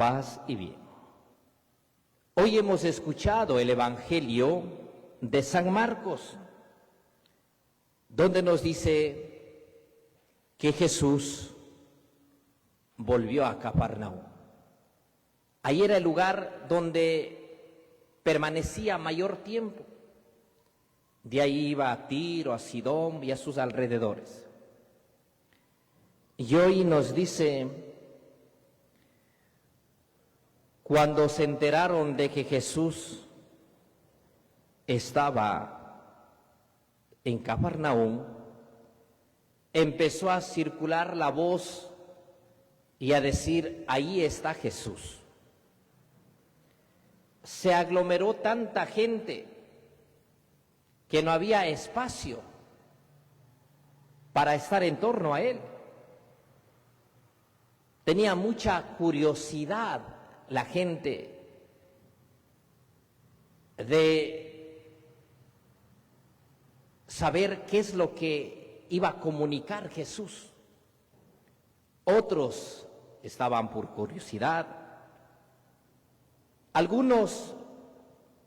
Paz y bien. Hoy hemos escuchado el Evangelio de San Marcos, donde nos dice que Jesús volvió a Cafarnaúm. Ahí era el lugar donde permanecía mayor tiempo. De ahí iba a Tiro, a Sidón y a sus alrededores. Y hoy nos dice, cuando se enteraron de que Jesús estaba en Cafarnaúm, empezó a circular la voz y a decir, ahí está Jesús. Se aglomeró tanta gente que no había espacio para estar en torno a él. Tenía mucha curiosidad la gente de saber qué es lo que iba a comunicar Jesús. Otros estaban por curiosidad, algunos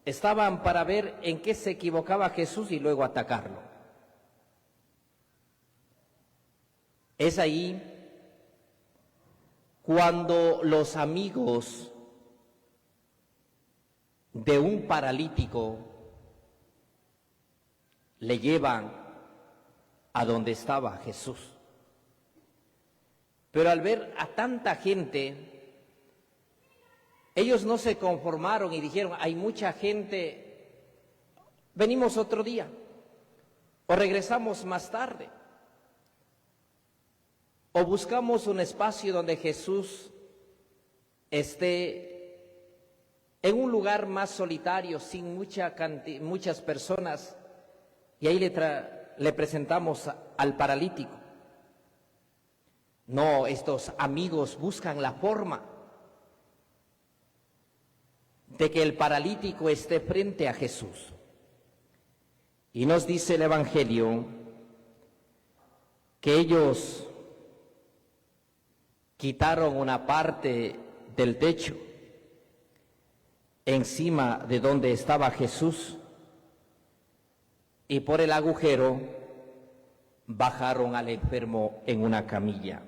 estaban para ver en qué se equivocaba Jesús y luego atacarlo. Es ahí cuando los amigos de un paralítico le llevan a donde estaba Jesús. Pero al ver a tanta gente, ellos no se conformaron y dijeron, hay mucha gente, venimos otro día o regresamos más tarde o buscamos un espacio donde Jesús esté en un lugar más solitario, sin muchas personas, y ahí le presentamos al paralítico. No, estos amigos buscan la forma de que el paralítico esté frente a Jesús. Y nos dice el Evangelio que ellos quitaron una parte del techo encima de donde estaba Jesús y por el agujero bajaron al enfermo en una camilla.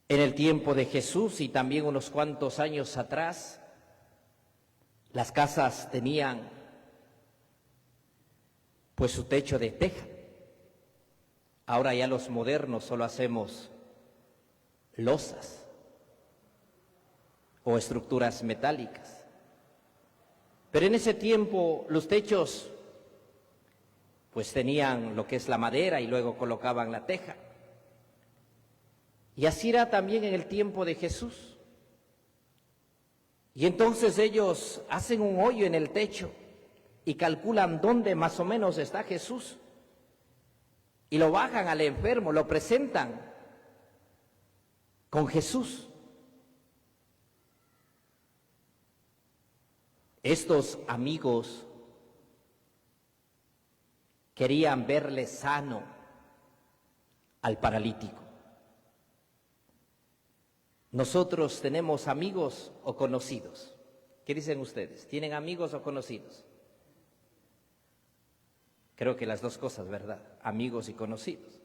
En el tiempo de Jesús y también unos cuantos años atrás, las casas tenían pues su techo de teja. Ahora ya los modernos solo hacemos losas o estructuras metálicas. Pero en ese tiempo los techos pues tenían lo que es la madera y luego colocaban la teja. Y así era también en el tiempo de Jesús. Y entonces ellos hacen un hoyo en el techo y calculan dónde más o menos está Jesús. Y lo bajan al enfermo, lo presentan con Jesús. Estos amigos querían verle sano al paralítico. Nosotros tenemos amigos o conocidos. ¿Qué dicen ustedes? ¿Tienen amigos o conocidos? Creo que las dos cosas, ¿verdad? Amigos y conocidos.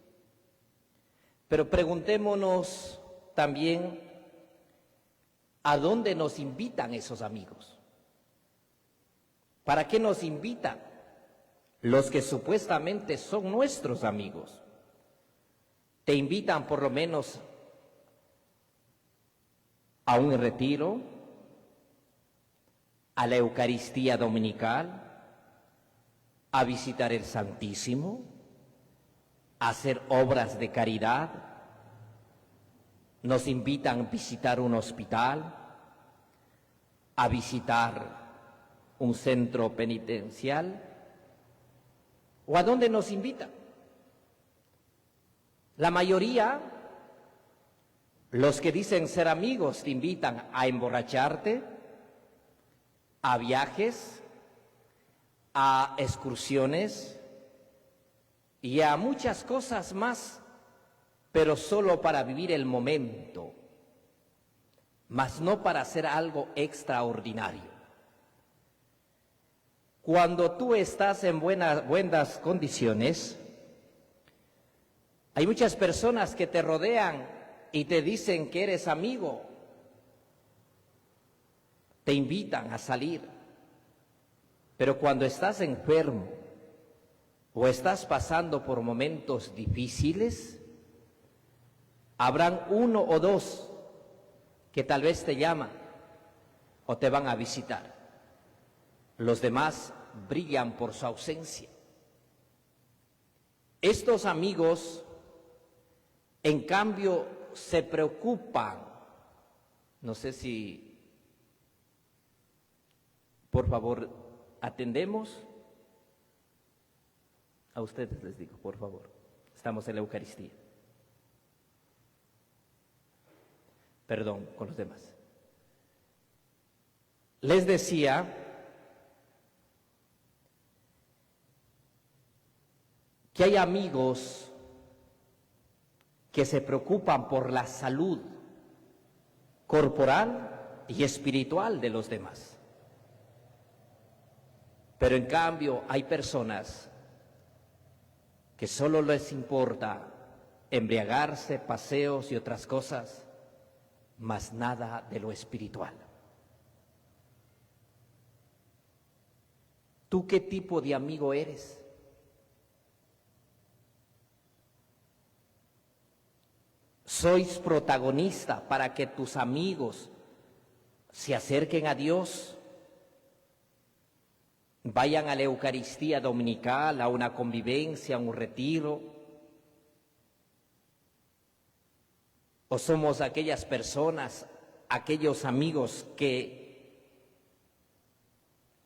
Pero preguntémonos también ¿a dónde nos invitan esos amigos? ¿Para qué nos invitan los que supuestamente son nuestros amigos? ¿Te invitan por lo menos a un retiro, a la Eucaristía dominical, a visitar el Santísimo, a hacer obras de caridad? Nos invitan a visitar un hospital, a visitar un centro penitencial, ¿o a dónde nos invitan? La mayoría, los que dicen ser amigos, te invitan a emborracharte, a viajes, a excursiones y a muchas cosas más pero solo para vivir el momento, mas no para hacer algo extraordinario. Cuando tú estás en buenas condiciones, hay muchas personas que te rodean y te dicen que eres amigo, te invitan a salir, pero cuando estás enfermo o estás pasando por momentos difíciles, habrán uno o dos que tal vez te llaman o te van a visitar. Los demás brillan por su ausencia. Estos amigos, en cambio, se preocupan. No sé si, por favor, atendemos. A ustedes les digo, por favor, estamos en la Eucaristía. Perdón con los demás. Les decía que hay amigos que se preocupan por la salud corporal y espiritual de los demás. Pero en cambio hay personas que solo les importa embriagarse, paseos y otras cosas, mas nada de lo espiritual. ¿Tú qué tipo de amigo eres? ¿Sois protagonista para que tus amigos se acerquen a Dios? Vayan a la Eucaristía dominical, a una convivencia, a un retiro. ¿O somos aquellas personas, aquellos amigos que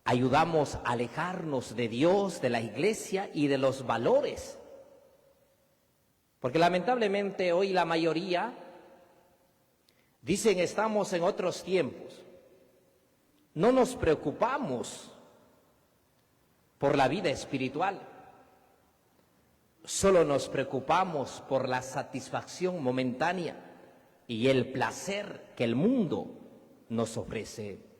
ayudamos a alejarnos de Dios, de la iglesia y de los valores? Porque lamentablemente hoy la mayoría dicen estamos en otros tiempos. No nos preocupamos por la vida espiritual. Solo nos preocupamos por la satisfacción momentánea y el placer que el mundo nos ofrece.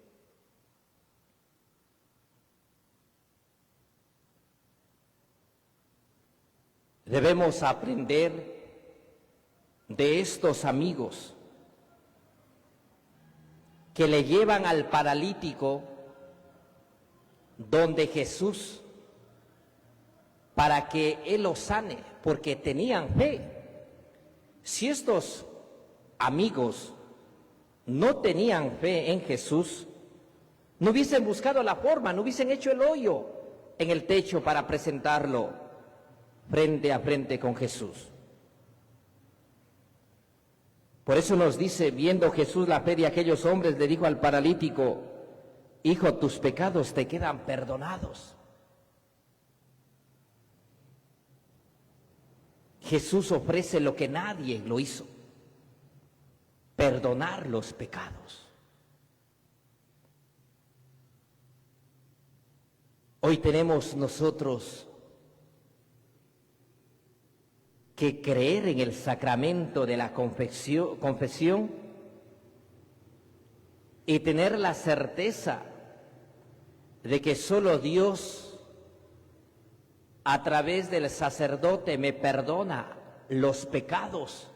Debemos aprender de estos amigos que le llevan al paralítico donde Jesús, para que Él lo sane, porque tenían fe. Si estos amigos no tenían fe en Jesús, no hubiesen buscado la forma, no hubiesen hecho el hoyo en el techo para presentarlo frente a frente con Jesús. Por eso nos dice, viendo Jesús la fe de aquellos hombres, le dijo al paralítico: hijo, tus pecados te quedan perdonados. Jesús ofrece lo que nadie lo hizo: perdonar los pecados. Hoy tenemos nosotros que creer en el sacramento de la confesión y tener la certeza de que solo Dios, a través del sacerdote, me perdona los pecados,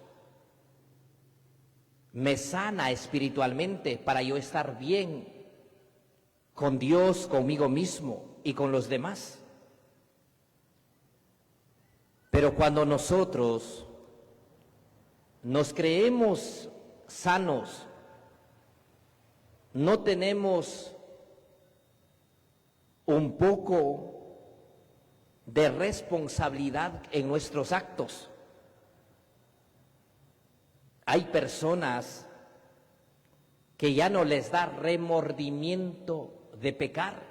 me sana espiritualmente para yo estar bien con Dios, conmigo mismo y con los demás. Pero cuando nosotros nos creemos sanos, no tenemos un poco de responsabilidad en nuestros actos. Hay personas que ya no les da remordimiento de pecar,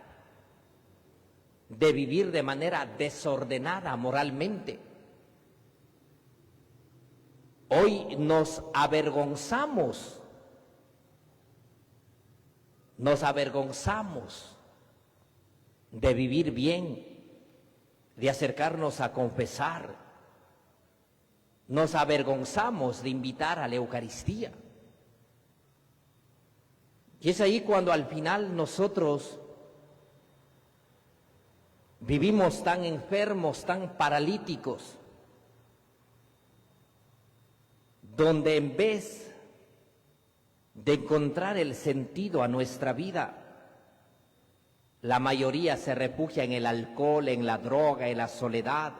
de vivir de manera desordenada moralmente. Hoy nos avergonzamos de vivir bien, de acercarnos a confesar, nos avergonzamos de invitar a la Eucaristía. Y es ahí cuando al final nosotros vivimos tan enfermos, tan paralíticos, donde en vez de encontrar el sentido a nuestra vida, la mayoría se refugia en el alcohol, en la droga, en la soledad,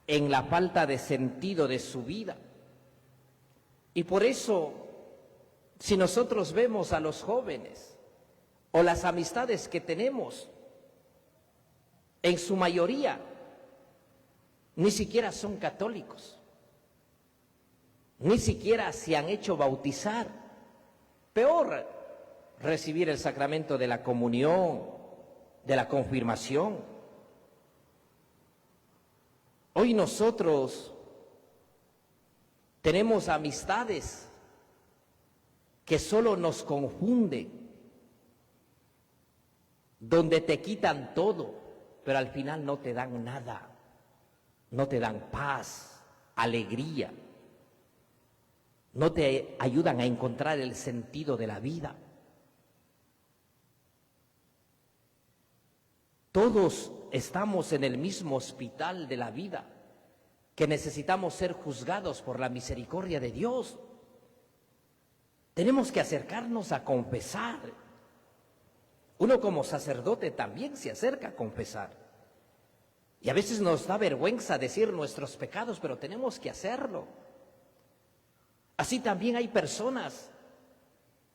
en la falta de sentido de su vida. Y por eso, si nosotros vemos a los jóvenes o las amistades que tenemos, en su mayoría ni siquiera son católicos, ni siquiera se han hecho bautizar. Peor, recibir el sacramento de la comunión, de la confirmación. Hoy nosotros tenemos amistades que solo nos confunden, donde te quitan todo, pero al final no te dan nada, no te dan paz, alegría, no te ayudan a encontrar el sentido de la vida. Todos estamos en el mismo hospital de la vida, que necesitamos ser juzgados por la misericordia de Dios. Tenemos que acercarnos a confesar. Uno como sacerdote también se acerca a confesar. Y a veces nos da vergüenza decir nuestros pecados, pero tenemos que hacerlo. Así también hay personas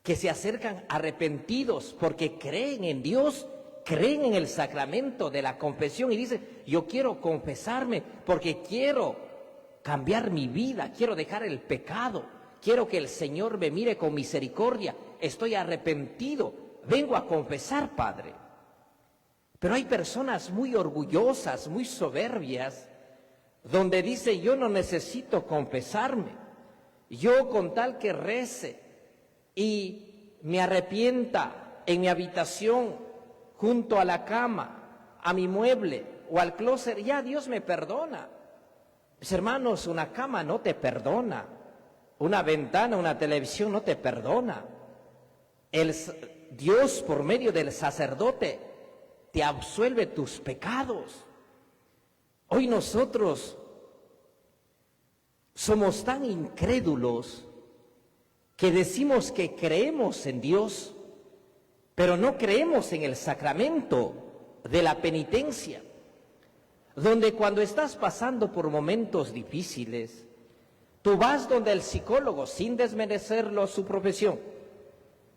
que se acercan arrepentidos porque creen en Dios, creen en el sacramento de la confesión y dicen, yo quiero confesarme porque quiero cambiar mi vida, quiero dejar el pecado, quiero que el Señor me mire con misericordia, estoy arrepentido, vengo a confesar, Padre. Pero hay personas muy orgullosas, muy soberbias, donde dicen, yo no necesito confesarme, yo con tal que rece y me arrepienta en mi habitación, junto a la cama, a mi mueble o al closet, ya Dios me perdona. Mis hermanos, una cama no te perdona, una ventana, una televisión no te perdona. Dios por medio del sacerdote te absuelve tus pecados. Hoy nosotros somos tan incrédulos que decimos que creemos en Dios, pero no creemos en el sacramento de la penitencia, donde cuando estás pasando por momentos difíciles, tú vas donde el psicólogo, sin desmerecerlo su profesión,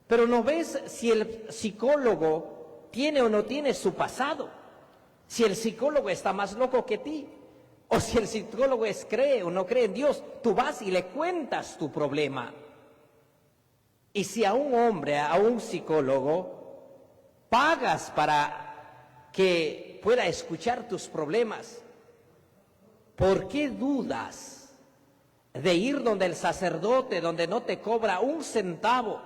pero no ves si el psicólogo tiene o no tiene su pasado, si el psicólogo está más loco que ti, o si el psicólogo cree o no cree en Dios. Tú vas y le cuentas tu problema. Y si a un hombre, a un psicólogo, pagas para que pueda escuchar tus problemas, ¿por qué dudas de ir donde el sacerdote, donde no te cobra un centavo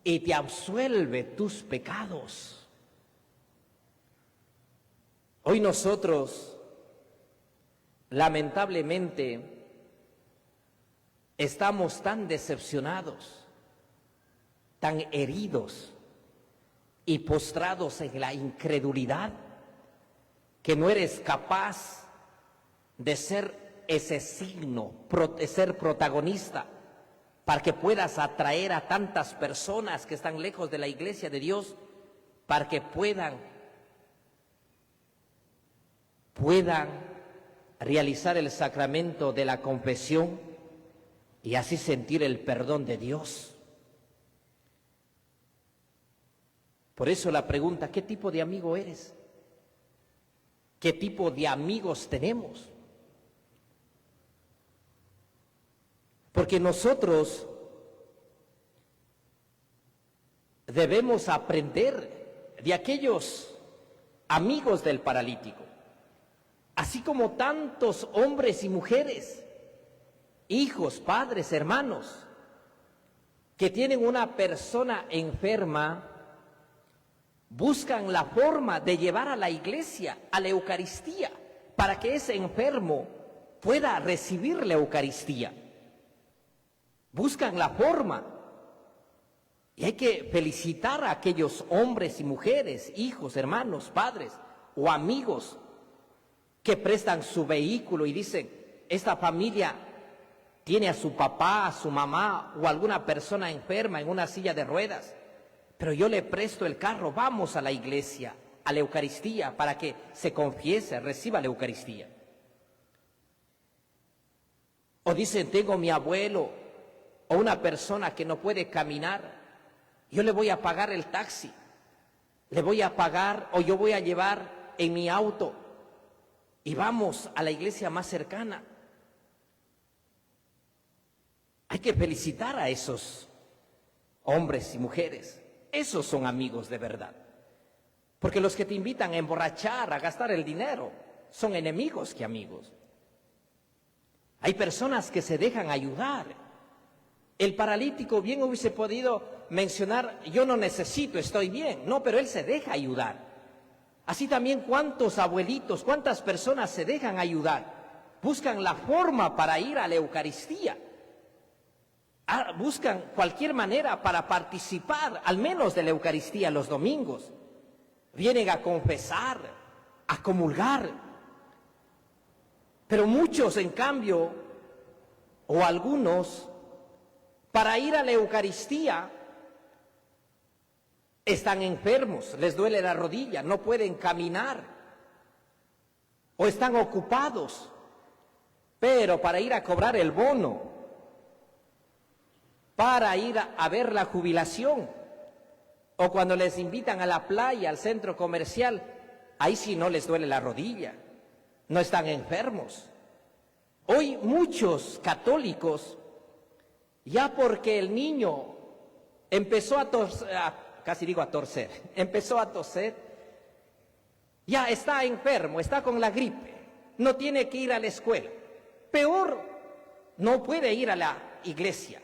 y te absuelve tus pecados? Hoy nosotros, lamentablemente, estamos tan decepcionados, tan heridos y postrados en la incredulidad, que no eres capaz de ser ese signo, de ser protagonista, para que puedas atraer a tantas personas que están lejos de la iglesia de Dios, para que puedan realizar el sacramento de la confesión y así sentir el perdón de Dios. Por eso la pregunta, ¿qué tipo de amigo eres? ¿Qué tipo de amigos tenemos? Porque nosotros debemos aprender de aquellos amigos del paralítico, así como tantos hombres y mujeres, hijos, padres, hermanos, que tienen una persona enferma, buscan la forma de llevar a la iglesia, a la Eucaristía, para que ese enfermo pueda recibir la Eucaristía. Buscan la forma. Y hay que felicitar a aquellos hombres y mujeres, hijos, hermanos, padres o amigos que prestan su vehículo y dicen, esta familia tiene a su papá, a su mamá o alguna persona enferma en una silla de ruedas, pero yo le presto el carro, vamos a la iglesia, a la Eucaristía, para que se confiese, reciba la Eucaristía. O dicen, tengo mi abuelo o una persona que no puede caminar, yo le voy a pagar el taxi, le voy a pagar o yo voy a llevar en mi auto y vamos a la iglesia más cercana. Hay que felicitar a esos hombres y mujeres. Esos son amigos de verdad. Porque los que te invitan a emborrachar, a gastar el dinero, son enemigos que amigos. Hay personas que se dejan ayudar. El paralítico bien hubiese podido mencionar, yo no necesito, estoy bien. No, pero él se deja ayudar. Así también cuántos abuelitos, cuántas personas se dejan ayudar. Buscan la forma para ir a la Eucaristía. Buscan cualquier manera para participar, al menos de la Eucaristía los domingos. Vienen a confesar, a comulgar. Pero muchos, en cambio, o algunos, para ir a la Eucaristía, están enfermos, les duele la rodilla, no pueden caminar, o están ocupados, pero para ir a cobrar el bono, para ir a ver la jubilación, o cuando les invitan a la playa, al centro comercial, ahí sí no les duele la rodilla, no están enfermos. Hoy muchos católicos, ya porque el niño empezó a toser, ya está enfermo, está con la gripe, no tiene que ir a la escuela, peor, no puede ir a la iglesia.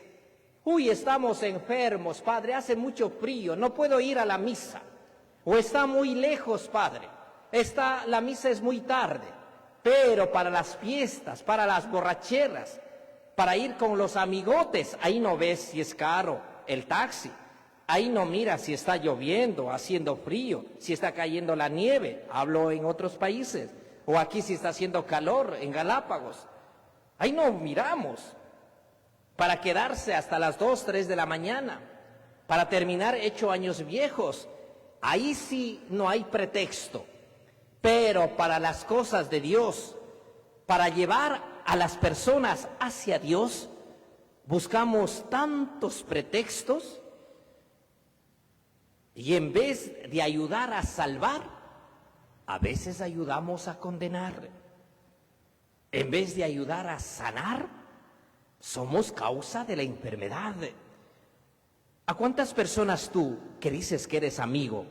Uy, estamos enfermos, padre, hace mucho frío, no puedo ir a la misa. O está muy lejos, padre, la misa es muy tarde. Pero para las fiestas, para las borracheras, para ir con los amigotes, ahí no ves si es caro el taxi. Ahí no miras si está lloviendo, haciendo frío, si está cayendo la nieve, hablo en otros países. O aquí si está haciendo calor, en Galápagos. Ahí no miramos. Para quedarse hasta las 2, 3 de la mañana, para terminar hecho años viejos, ahí sí no hay pretexto. Pero para las cosas de Dios, para llevar a las personas hacia Dios, buscamos tantos pretextos y en vez de ayudar a salvar, a veces ayudamos a condenar. En vez de ayudar a sanar, somos causa de la enfermedad. ¿A cuántas personas tú, que dices que eres amigo,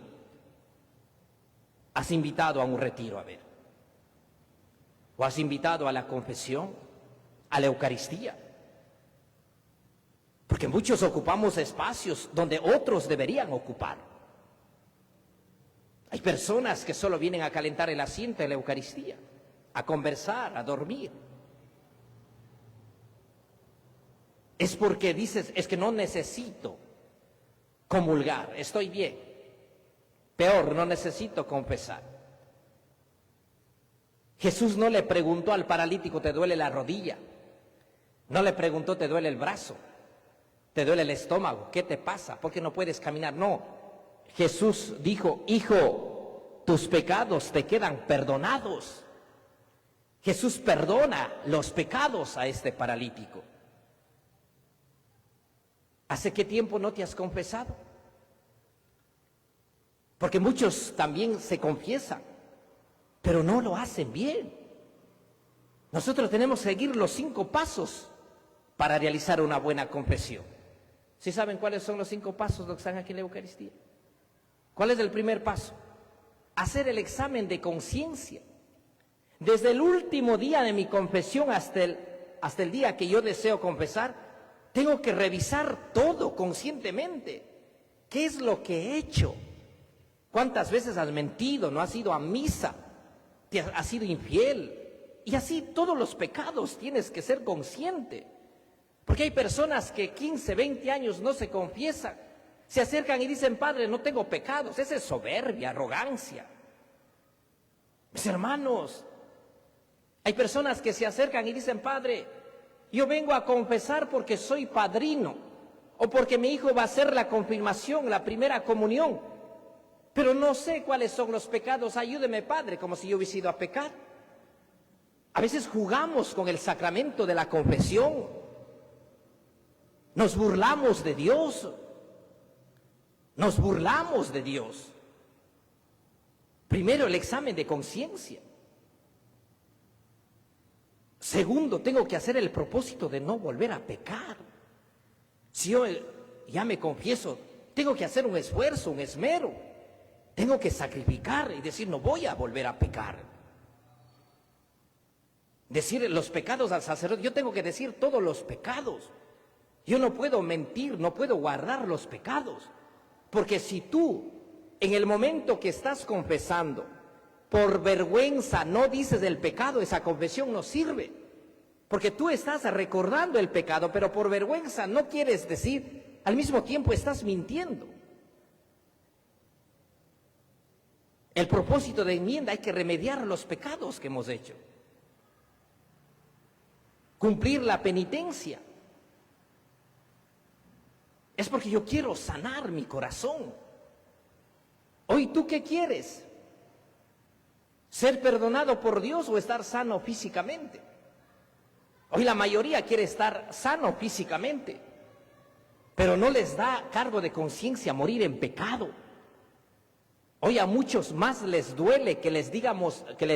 has invitado a un retiro a ver? ¿O has invitado a la confesión, a la Eucaristía? Porque muchos ocupamos espacios donde otros deberían ocupar. Hay personas que solo vienen a calentar el asiento en la Eucaristía, a conversar, a dormir. Es porque dices, es que no necesito comulgar, estoy bien. Peor, no necesito confesar. Jesús no le preguntó al paralítico, ¿te duele la rodilla? No le preguntó, ¿te duele el brazo? ¿Te duele el estómago? ¿Qué te pasa? ¿Por qué no puedes caminar? No. Jesús dijo, hijo, tus pecados te quedan perdonados. Jesús perdona los pecados a este paralítico. ¿Hace qué tiempo no te has confesado? Porque muchos también se confiesan, pero no lo hacen bien. Nosotros tenemos que seguir los 5 pasos para realizar una buena confesión. ¿Sí saben cuáles son los 5 pasos que están aquí en la Eucaristía? ¿Cuál es el primer paso? Hacer el examen de conciencia. Desde el último día de mi confesión hasta el día que yo deseo confesar, tengo que revisar todo conscientemente. ¿Qué es lo que he hecho? ¿Cuántas veces has mentido? ¿No has ido a misa? te has sido infiel. Y así todos los pecados tienes que ser consciente. Porque hay personas que 15, 20 años no se confiesan, se acercan y dicen, Padre, no tengo pecados. Esa es soberbia, arrogancia. Mis hermanos, hay personas que se acercan y dicen, Padre, yo vengo a confesar porque soy padrino, o porque mi hijo va a hacer la confirmación, la primera comunión, pero no sé cuáles son los pecados, ayúdeme, Padre, como si yo hubiese ido a pecar. A veces jugamos con el sacramento de la confesión, nos burlamos de Dios, nos burlamos de Dios. Primero, el examen de conciencia. Segundo, tengo que hacer el propósito de no volver a pecar. Si yo ya me confieso, tengo que hacer un esfuerzo, un esmero. Tengo que sacrificar y decir, no voy a volver a pecar. Decir los pecados al sacerdote, yo tengo que decir todos los pecados. Yo no puedo mentir, no puedo guardar los pecados. Porque si tú, en el momento que estás confesando, por vergüenza no dices el pecado, esa confesión no sirve. Porque tú estás recordando el pecado, pero por vergüenza no quieres decir, al mismo tiempo estás mintiendo. El propósito de enmienda, hay que remediar los pecados que hemos hecho. Cumplir la penitencia. Es porque yo quiero sanar mi corazón. Hoy, ¿tú qué quieres? ¿Ser perdonado por Dios o estar sano físicamente? Hoy la mayoría quiere estar sano físicamente, pero no les da cargo de conciencia morir en pecado. Hoy a muchos más les duele que le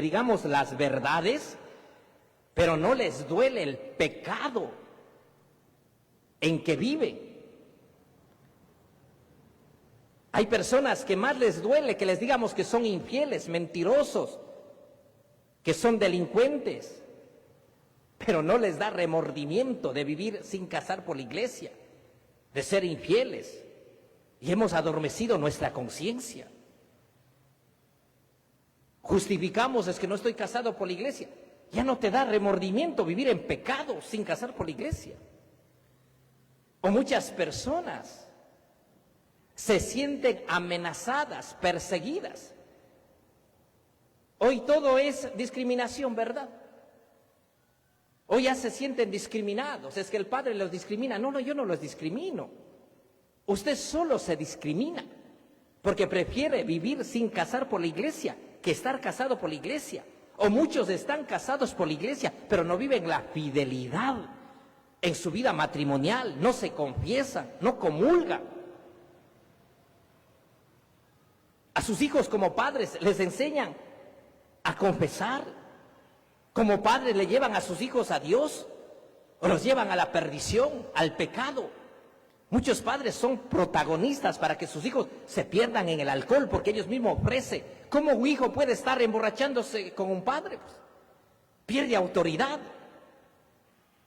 digamos las verdades, pero no les duele el pecado en que viven. Hay personas que más les duele que les digamos que son infieles, mentirosos, que son delincuentes, pero no les da remordimiento de vivir sin casar por la iglesia, de ser infieles, y hemos adormecido nuestra conciencia. Justificamos, es que no estoy casado por la iglesia. Ya no te da remordimiento vivir en pecado sin casar por la iglesia. O muchas personas se sienten amenazadas, perseguidas. Hoy todo es discriminación, ¿verdad? Hoy ya se sienten discriminados, es que el padre los discrimina. No, yo no los discrimino. Usted solo se discrimina porque prefiere vivir sin casar por la iglesia que estar casado por la iglesia. O muchos están casados por la iglesia, pero no viven la fidelidad en su vida matrimonial, no se confiesan, no comulgan. A sus hijos como padres les enseñan a confesar. Como padres le llevan a sus hijos a Dios o los llevan a la perdición, al pecado. Muchos padres son protagonistas para que sus hijos se pierdan en el alcohol porque ellos mismos ofrecen. ¿Cómo un hijo puede estar emborrachándose con un padre? Pues, pierde autoridad.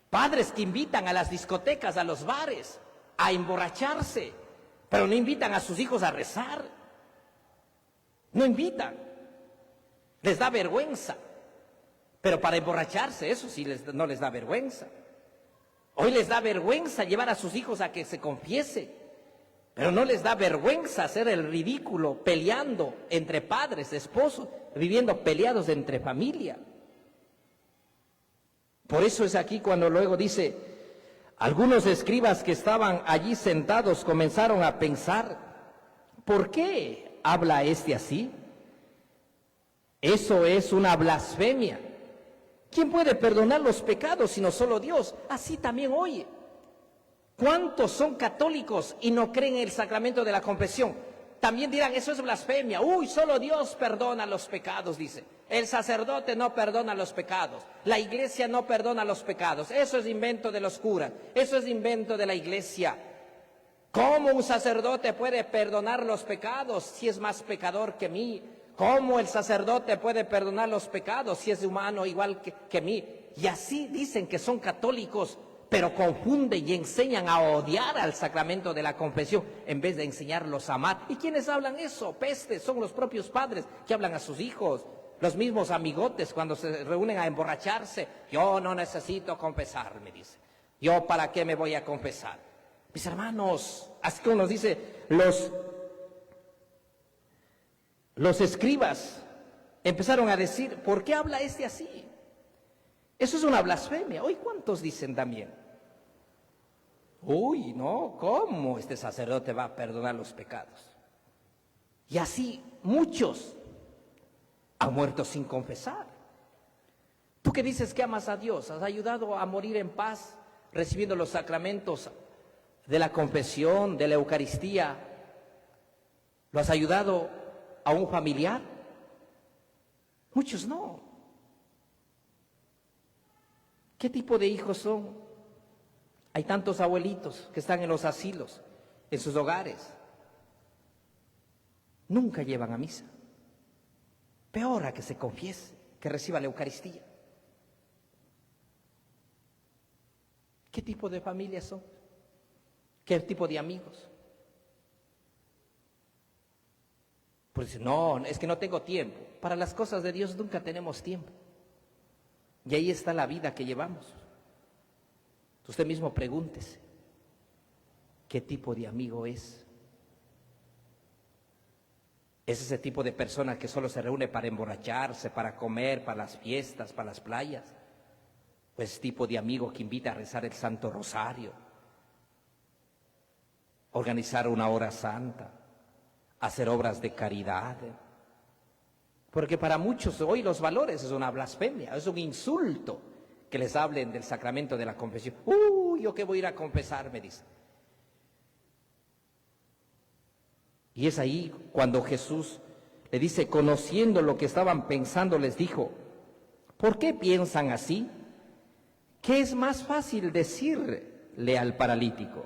Padres que invitan a las discotecas, a los bares, a emborracharse, pero no invitan a sus hijos a rezar. No invitan. Les da vergüenza. Pero para emborracharse, eso sí no les da vergüenza. Hoy les da vergüenza llevar a sus hijos a que se confiese, pero no les da vergüenza hacer el ridículo peleando entre padres, esposos, viviendo peleados entre familia. Por eso es aquí cuando luego dice, algunos escribas que estaban allí sentados comenzaron a pensar, ¿por qué habla este así? Eso es una blasfemia. ¿Quién puede perdonar los pecados sino solo Dios? Así también hoy. ¿Cuántos son católicos y no creen en el sacramento de la confesión? También dirán, eso es blasfemia. Uy, solo Dios perdona los pecados, dice. El sacerdote no perdona los pecados. La iglesia no perdona los pecados. Eso es invento de los curas. Eso es invento de la iglesia. ¿Cómo un sacerdote puede perdonar los pecados si es más pecador que mí? ¿Cómo el sacerdote puede perdonar los pecados si es humano igual que mí? Y así dicen que son católicos, pero confunden y enseñan a odiar al sacramento de la confesión en vez de enseñarlos a amar. ¿Y quiénes hablan eso? Peste, son los propios padres que hablan a sus hijos. Los mismos amigotes cuando se reúnen a emborracharse, yo no necesito confesarme, dice. ¿Yo para qué me voy a confesar? Mis hermanos, así como nos dice, los escribas empezaron a decir, ¿por qué habla este así? Eso es una blasfemia. Hoy, ¿cuántos dicen también? Uy, no, ¿cómo este sacerdote va a perdonar los pecados? Y así muchos han muerto sin confesar. Tú que dices que amas a Dios, has ayudado a morir en paz, recibiendo los sacramentos de la confesión, de la Eucaristía. ¿Lo has ayudado a un familiar? Muchos no. ¿Qué tipo de hijos son? Hay tantos abuelitos que están en los asilos, en sus hogares. Nunca llevan a misa. Peor a que se confiese, que reciba la Eucaristía. ¿Qué tipo de familias son? ¿Qué tipo de amigos? Pues no, es que no tengo tiempo. Para las cosas de Dios nunca tenemos tiempo. Y ahí está la vida que llevamos. Usted mismo pregúntese, ¿qué tipo de amigo es? ¿Es ese tipo de persona que solo se reúne para emborracharse, para comer, para las fiestas, para las playas? Pues tipo de amigo que invita a rezar el Santo Rosario, organizar una hora santa, hacer obras de caridad. Porque para muchos hoy los valores es una blasfemia, es un insulto que les hablen del sacramento de la confesión. Yo que voy a ir a confesarme, dice. Y es ahí cuando Jesús le dice, conociendo lo que estaban pensando, les dijo, ¿por qué piensan así? ¿Qué es más fácil decirle al paralítico?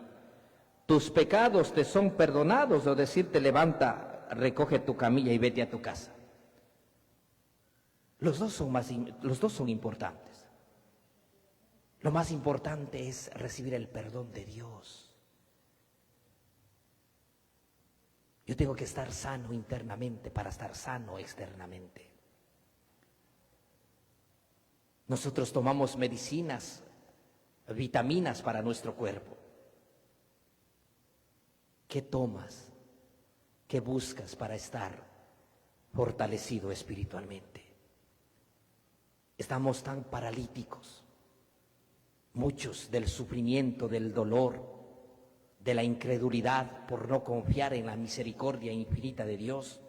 ¿Tus pecados te son perdonados? O decirte, levanta, recoge tu camilla y vete a tu casa. Los dos son importantes. Lo más importante es recibir el perdón de Dios. Yo tengo que estar sano internamente para estar sano externamente. Nosotros tomamos medicinas, vitaminas para nuestro cuerpo. ¿Qué tomas? ¿Qué buscas para estar fortalecido espiritualmente? Estamos tan paralíticos, muchos del sufrimiento, del dolor, de la incredulidad por no confiar en la misericordia infinita de Dios.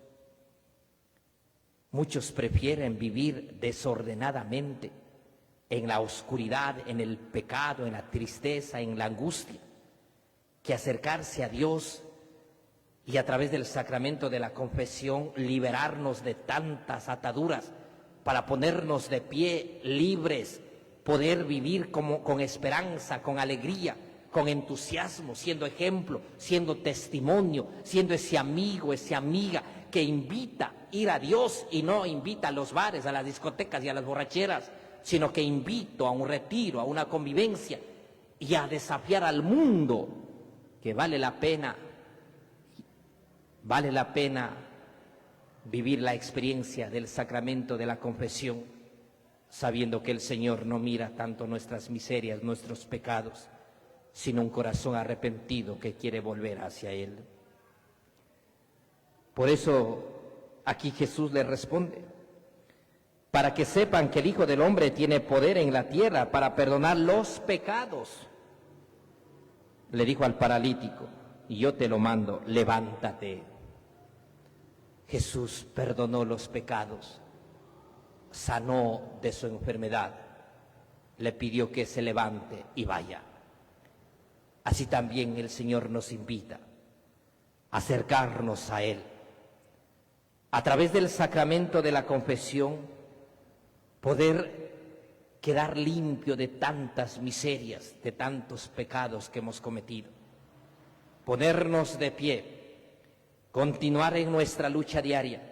Muchos prefieren vivir desordenadamente en la oscuridad, en el pecado, en la tristeza, en la angustia, que acercarse a Dios y a través del sacramento de la confesión liberarnos de tantas ataduras para ponernos de pie libres, poder vivir con esperanza, con alegría, con entusiasmo, siendo ejemplo, siendo testimonio, siendo ese amigo, esa amiga que invita a ir a Dios y no invita a los bares, a las discotecas y a las borracheras, sino que invito a un retiro, a una convivencia y a desafiar al mundo que vale la pena vivir la experiencia del sacramento de la confesión, sabiendo que el Señor no mira tanto nuestras miserias, nuestros pecados, sino un corazón arrepentido que quiere volver hacia Él. Por eso aquí Jesús le responde, para que sepan que el Hijo del Hombre tiene poder en la tierra para perdonar los pecados. Le dijo al paralítico, y yo te lo mando, levántate. Jesús perdonó los pecados, sanó de su enfermedad, le pidió que se levante y vaya. Así también el Señor nos invita a acercarnos a Él. A través del sacramento de la confesión, poder quedar limpio de tantas miserias, de tantos pecados que hemos cometido. Ponernos de pie, continuar en nuestra lucha diaria,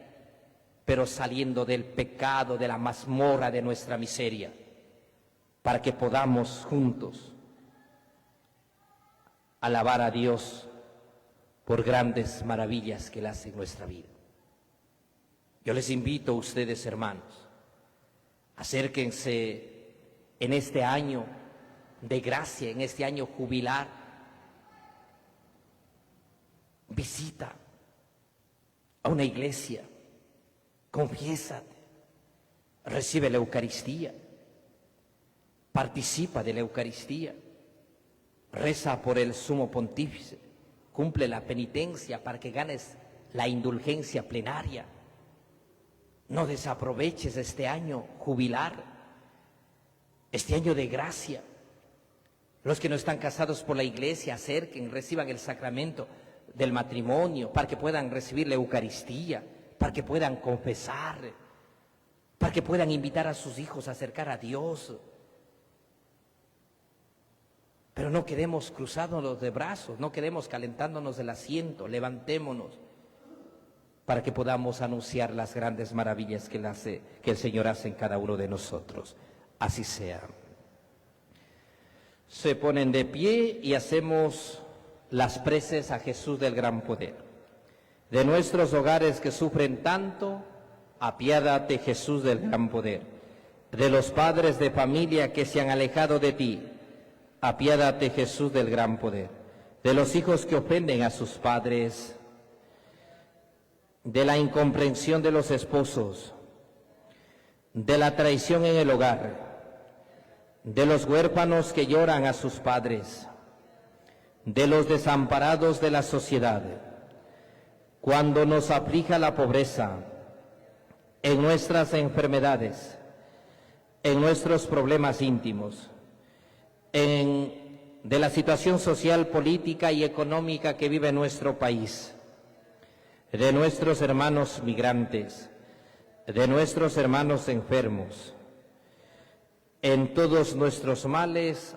pero saliendo del pecado, de la mazmorra de nuestra miseria, para que podamos juntos alabar a Dios por grandes maravillas que Él hace en nuestra vida. Yo les invito a ustedes, hermanos, acérquense en este año de gracia, en este año jubilar. Visita a una iglesia, confiésate, recibe la Eucaristía, participa de la Eucaristía, reza por el Sumo Pontífice, cumple la penitencia para que ganes la indulgencia plenaria. No desaproveches este año jubilar, este año de gracia. Los que no están casados por la iglesia, acerquen, reciban el sacramento del matrimonio, para que puedan recibir la Eucaristía, para que puedan confesar, para que puedan invitar a sus hijos a acercar a Dios. Pero no quedemos cruzándonos de brazos, no quedemos calentándonos del asiento, levantémonos para que podamos anunciar las grandes maravillas que el Señor hace en cada uno de nosotros. Así sea. Se ponen de pie y hacemos las preces a Jesús del gran poder. De nuestros hogares que sufren tanto, apiádate, Jesús del gran poder. De los padres de familia que se han alejado de ti, apiádate, Jesús del gran poder. De los hijos que ofenden a sus padres, de la incomprensión de los esposos, de la traición en el hogar, de los huérfanos que lloran a sus padres, de los desamparados de la sociedad, cuando nos aflija la pobreza, en nuestras enfermedades, en nuestros problemas íntimos, de la situación social, política y económica que vive nuestro país, de nuestros hermanos migrantes, de nuestros hermanos enfermos, en todos nuestros males,